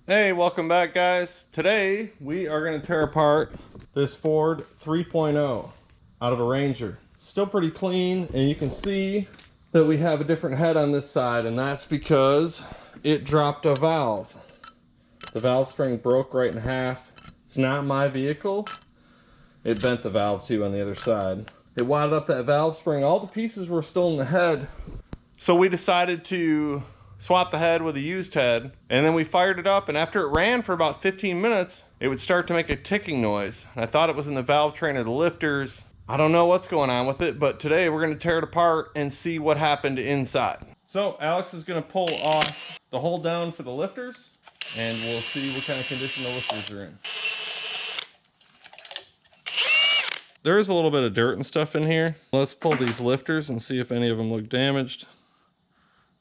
Hey, welcome back, guys. Today we are going to tear apart this Ford 3.0 out of a Ranger. Still pretty clean, and you can see that we have a different head on this side, and that's because it dropped a valve. The valve spring broke right in half. It's not my vehicle. It bent the valve too on the other side. It wadded up that valve spring. All the pieces were still in the head. So we decided to swap the head with a used head, and then we fired it up, and after it ran for about 15 minutes, it would start to make a ticking noise. I thought it was in the valve train or the lifters. I don't know what's going on with it, but today we're going to tear it apart and see what happened inside. So Alex is going to pull off the hold down for the lifters, and we'll see what kind of condition the lifters are in. There is a little bit of dirt and stuff in here. Let's pull these lifters and see if any of them look damaged.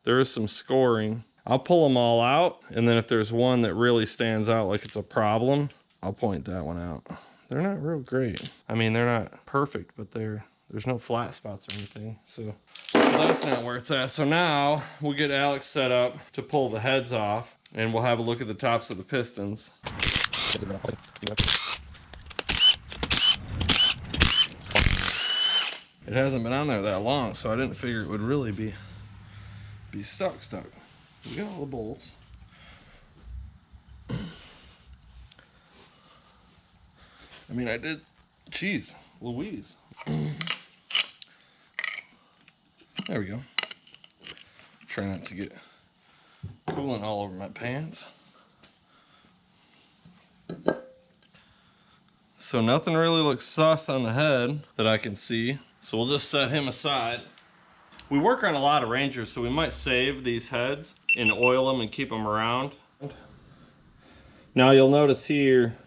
There is some scoring. I'll pull them all out, and then if there's one that really stands out like it's a problem, I'll point that one out. They're not real great. I mean, they're not perfect, but there's no flat spots or anything. So that's not where it's at. So now we'll get Alex set up to pull the heads off, and we'll have a look at the tops of the pistons. It hasn't been on there that long, so I didn't figure it would really be stuck. We got all the bolts. I mean, I did, geez, Louise. There we go. Try not to get coolant all over my pants. So nothing really looks sus on the head that I can see. So we'll just set him aside. We work on a lot of Rangers, so we might save these heads and oil them and keep them around. Now you'll notice here,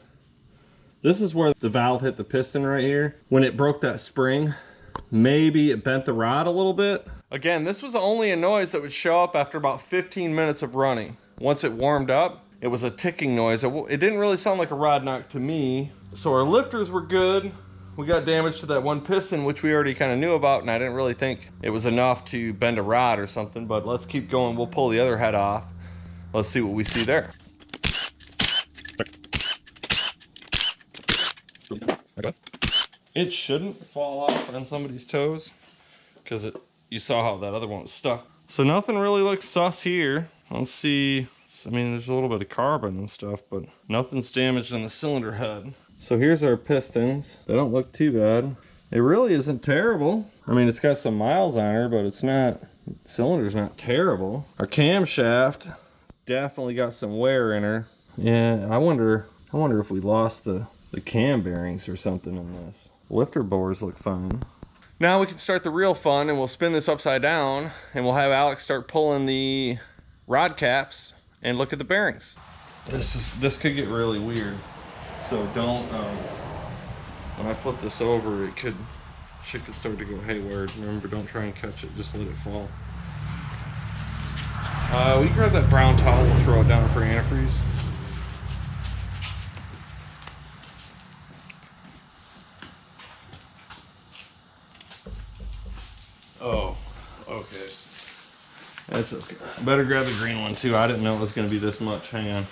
this is where the valve hit the piston right here. When it broke that spring, maybe it bent the rod a little bit. Again, this was only a noise that would show up after about 15 minutes of running. Once it warmed up, it was a ticking noise. It didn't really sound like a rod knock to me. So our lifters were good. We got damage to that one piston, which we already kind of knew about, and I didn't really think it was enough to bend a rod or something, but let's keep going. We'll pull the other head off. Let's see what we see there. It shouldn't fall off on somebody's toes, because you saw how that other one was stuck. So nothing really looks sus here. Let's see. I mean, there's a little bit of carbon and stuff, but nothing's damaged on the cylinder head. So here's our pistons. They don't look too bad. It really isn't terrible. I mean, it's got some miles on her, but it's not, the cylinder's not terrible. Our camshaft definitely got some wear in her. Yeah, I wonder if we lost the cam bearings or something in this. Lifter bores look fine. Now we can start the real fun, and we'll spin this upside down, and we'll have Alex start pulling the rod caps and look at the bearings. This could get really weird. So don't, when I flip this over, shit could start to go haywire. Remember, don't try and catch it, just let it fall. We grab that brown towel and throw it down for antifreeze. Oh, okay. That's okay. Better grab the green one too. I didn't know it was going to be this much. Hang on.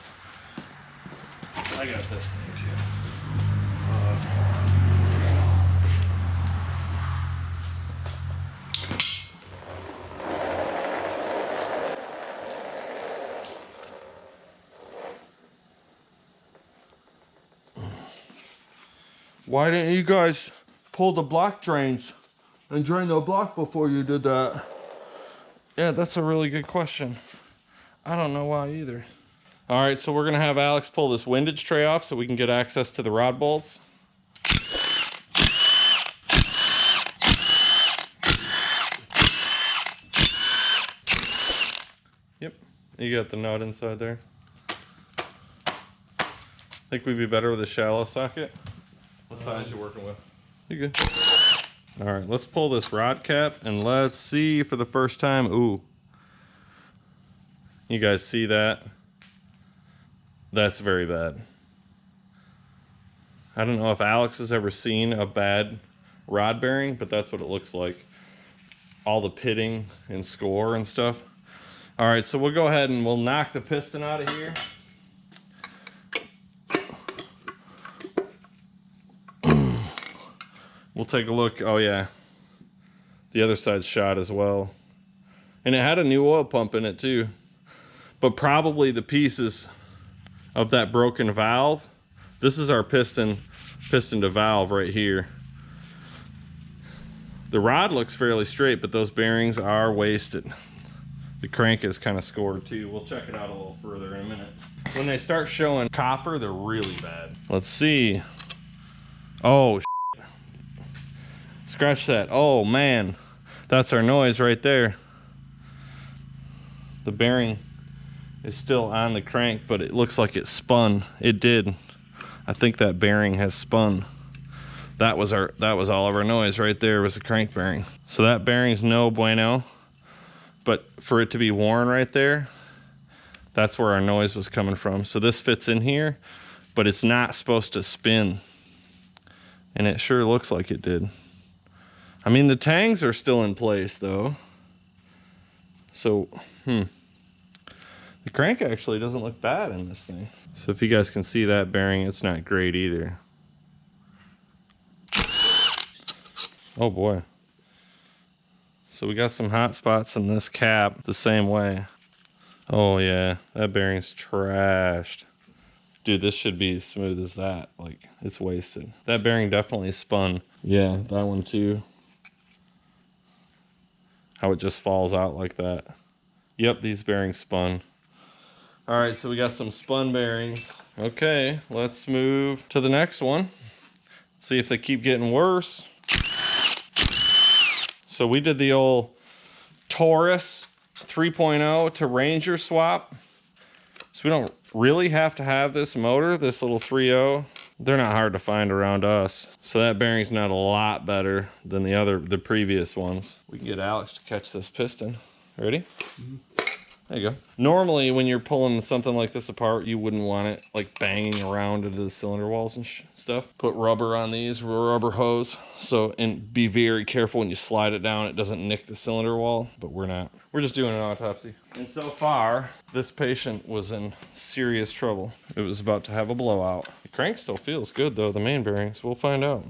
I got this thing too. Why didn't you guys pull the block drains and drain the block before you did that? Yeah, that's a really good question. I don't know why either. All right, so we're gonna have Alex pull this windage tray off so we can get access to the rod bolts. Yep, you got the nut inside there. Think we'd be better with a shallow socket? What size you working with? You good? All right, let's pull this rod cap and let's see for the first time. Ooh, you guys see that? That's very bad. I don't know if Alex has ever seen a bad rod bearing, but that's what it looks like. All the pitting and score and stuff. All right, so we'll go ahead and we'll knock the piston out of here. We'll take a look. Oh yeah, the other side's shot as well. And it had a new oil pump in it too. But probably the pieces of that broken valve. This is our piston to valve right here. The rod looks fairly straight, but those bearings are wasted. The crank is kind of scored too. We'll check it out a little further in a minute. When they start showing copper, they're really bad. Let's see. Oh, scratch that. Oh man, that's our noise right there. The bearing is still on the crank, but it looks like it spun. It did. I think that bearing has spun. That was all of our noise right there, was the crank bearing. So that bearing's no bueno, but for it to be worn right there, that's where our noise was coming from. So this fits in here, but it's not supposed to spin. And it sure looks like it did. I mean, the tangs are still in place though. So, the crank actually doesn't look bad in this thing. So if you guys can see that bearing, it's not great either. Oh boy. So we got some hot spots in this cap the same way. Oh yeah, that bearing's trashed. Dude, this should be as smooth as that. Like, it's wasted. That bearing definitely spun. Yeah, that one too. How it just falls out like that. Yep, these bearings spun. All right, so we got some spun bearings. Okay, let's move to the next one. See if they keep getting worse. So we did the old Taurus 3.0 to Ranger swap. So we don't really have to have this motor, this little 3.0. They're not hard to find around us. So that bearing's not a lot better than the previous ones. We can get Alex to catch this piston. Ready? Mm-hmm. There you go. Normally when you're pulling something like this apart, you wouldn't want it like banging around into the cylinder walls and stuff. Put rubber on these, rubber hose. So, and be very careful when you slide it down, it doesn't nick the cylinder wall, but we're not. We're just doing an autopsy. And so far, this patient was in serious trouble. It was about to have a blowout. The crank still feels good though, the main bearings. We'll find out.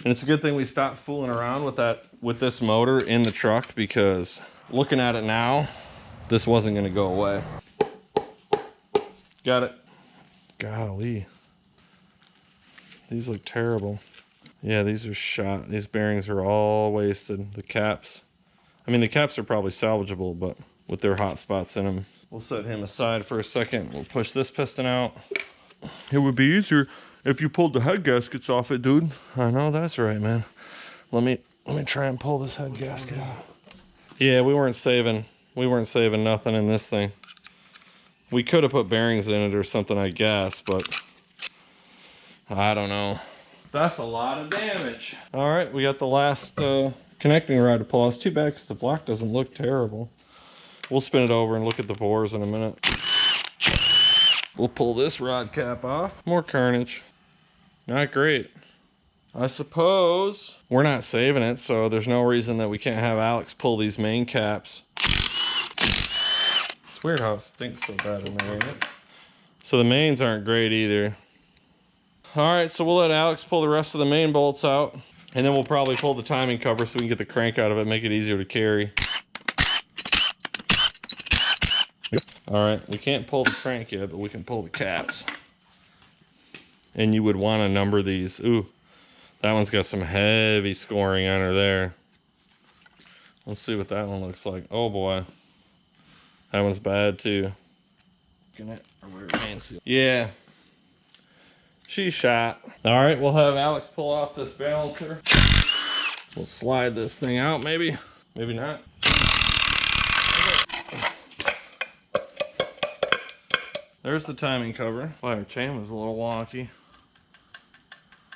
And it's a good thing we stopped fooling around with this motor in the truck, because looking at it now, this wasn't gonna go away. Got it. Golly. These look terrible. Yeah, these are shot. These bearings are all wasted. The caps. I mean, the caps are probably salvageable, but with their hot spots in them. We'll set him aside for a second. We'll push this piston out. It would be easier if you pulled the head gaskets off it, dude. I know, that's right, man. Let me try and pull this head gasket out. Yeah, we weren't saving nothing in this thing. We could have put bearings in it or something, I guess, but I don't know. That's a lot of damage. All right, we got the last connecting rod to pull. It's too bad because the block doesn't look terrible. We'll spin it over and look at the bores in a minute. We'll pull this rod cap off. More carnage. Not great. I suppose we're not saving it, so there's no reason that we can't have Alex pull these main caps. It's weird how it stinks so bad in there, ain't it? So the mains aren't great either. All right, so we'll let Alex pull the rest of the main bolts out, and then we'll probably pull the timing cover so we can get the crank out of it, make it easier to carry. All right, we can't pull the crank yet, but we can pull the caps. And you would want to number these. Ooh, that one's got some heavy scoring on her there. Let's see what that one looks like. Oh boy, that one's bad too. Yeah, she's shot. All right, we'll have Alex pull off this balancer. We'll slide this thing out, maybe not. There's the timing cover. Wow, our chain was a little wonky.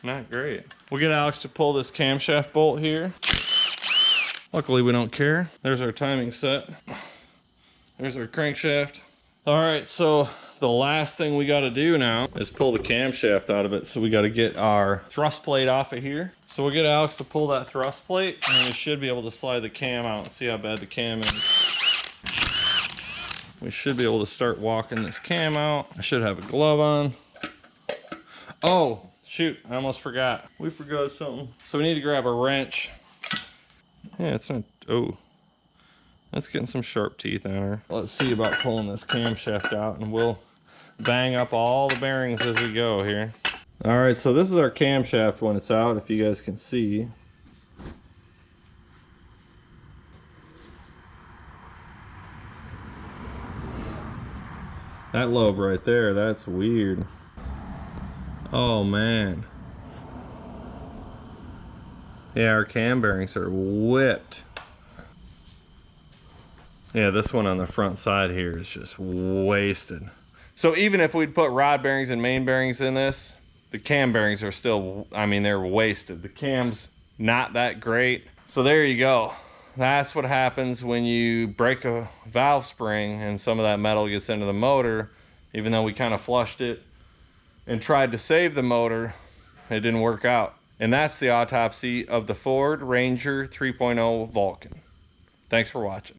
Not great. We'll get Alex to pull this camshaft bolt here. Luckily, we don't care. There's our timing set. There's our crankshaft. All right, so the last thing we got to do now is pull the camshaft out of it. So we got to get our thrust plate off of here. So we'll get Alex to pull that thrust plate, and we should be able to slide the cam out and see how bad the cam is. We should be able to start walking this cam out. I should have a glove on. Oh, Shoot, I almost forgot. We forgot something. So we need to grab a wrench. Yeah, it's not, oh. That's getting some sharp teeth on her. Let's see about pulling this camshaft out, and we'll bang up all the bearings as we go here. All right, so this is our camshaft when it's out, if you guys can see. That lobe right there, that's weird. Oh man. Yeah, our cam bearings are whipped. Yeah, this one on the front side here is just wasted. So even if we'd put rod bearings and main bearings in this, the cam bearings are still, I mean, they're wasted. The cam's not that great. So there you go. That's what happens when you break a valve spring and some of that metal gets into the motor. Even though we kind of flushed it and tried to save the motor, it didn't work out. And that's the autopsy of the Ford Ranger 3.0 Vulcan. Thanks for watching.